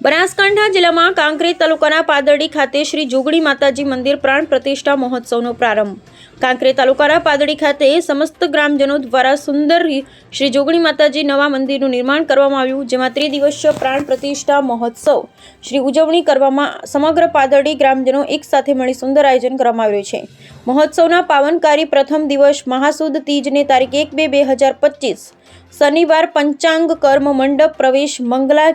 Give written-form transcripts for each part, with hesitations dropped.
બનાસકાંઠા જિલ્લામાં કાંકરેજ તાલુકાના પાદરડી ખાતે શ્રી જોગણી માતાજી મંદિર પ્રાણ પ્રતિષ્ઠા મહોત્સવનો પ્રારંભ. કાંકરેજ તાલુકાના પાદરડી ખાતે સમસ્ત ગ્રામજનો દ્વારા સુંદર શ્રી જોગણી માતાજી નવા મંદિરનું નિર્માણ કરવામાં આવ્યું, જેમાં ત્રિદિવસીય પ્રાણ પ્રતિષ્ઠા મહોત્સવ શ્રી ઉજવણી કરવામાં સમગ્ર પાદરડી ગ્રામજનો એક સાથે મળી સુંદર આયોજન કરવામાં આવ્યું છે. મહોત્સવના પાવનકારી પ્રથમ દિવસ મહાસુદ તીજને તારીખ 1-2-2025 શનિવાર પંચાંગ કર્મ મંડપ પ્રવેશ મંગલા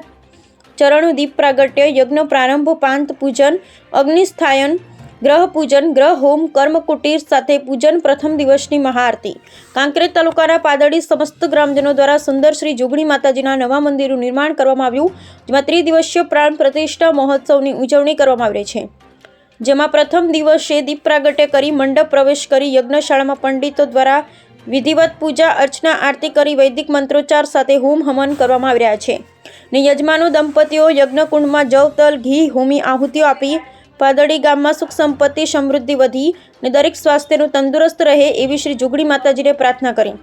ચરણ દીપ પ્રાગટ્ય યજ્ઞ પ્રારંભ પાંત પૂજન અગ્નિસ્થાયન ગ્રહ પૂજન ગ્રહ હોમ કર્મ કુટીર સાથે પૂજન પ્રથમ દિવસની મહાઆરતી. કાંકરેજ તાલુકાના પાદરડી સમસ્ત ગ્રામજનો દ્વારા સુંદર શ્રી જોગણી માતાજીના નવા મંદિરનું નિર્માણ કરવામાં આવ્યું, જેમાં ત્રિદિવસીય પ્રાણ પ્રતિષ્ઠા મહોત્સવની ઉજવણી કરવામાં આવી છે. જેમાં પ્રથમ દિવસે દીપ પ્રાગટ્ય કરી મંડપ પ્રવેશ કરી યજ્ઞશાળામાં પંડિતો દ્વારા વિધિવત પૂજા અર્ચના આરતી કરી વૈદિક મંત્રોચ્ચાર સાથે હોમ હવન કરવામાં આવી રહ્યા છે ને યજમાનો દંપતીઓ યજ્ઞકુંડમાં જવ તલ ઘી હોમી આહુતિઓ આપી પાદરડી ગામમાં સુખ સંપત્તિ સમૃદ્ધિ વધી ને દરેક સ્વાસ્થ્યનું તંદુરસ્ત રહે એવી શ્રી જોગણી માતાજીને પ્રાર્થના કરી.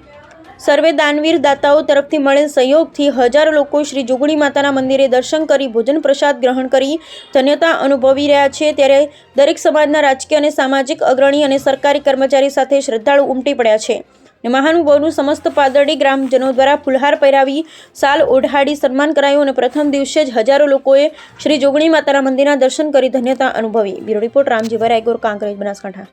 સર્વે દાનવીર દાતાઓ તરફથી મળેલ સહયોગથી હજારો લોકો શ્રી જોગણી માતાના મંદિરે દર્શન કરી ભોજન પ્રસાદ ગ્રહણ કરી ધન્યતા અનુભવી રહ્યા છે. ત્યારે દરેક સમાજના રાજકીય અને સામાજિક અગ્રણી અને સરકારી કર્મચારી સાથે શ્રદ્ધાળુ ઉમટી પડ્યા છે ને મહાનુભાવોનું સમસ્ત પાદરડી ગ્રામજનો દ્વારા ફુલહાર પહેરાવી સાલ ઓઢાડી સન્માન કરાયું અને પ્રથમ દિવસે જ હજારો લોકોએ શ્રી જોગણી માતાના મંદિરના દર્શન કરી ધન્યતા અનુભવી. Bureau report Ramjibhai Raigor, Kankrej, Banaskantha.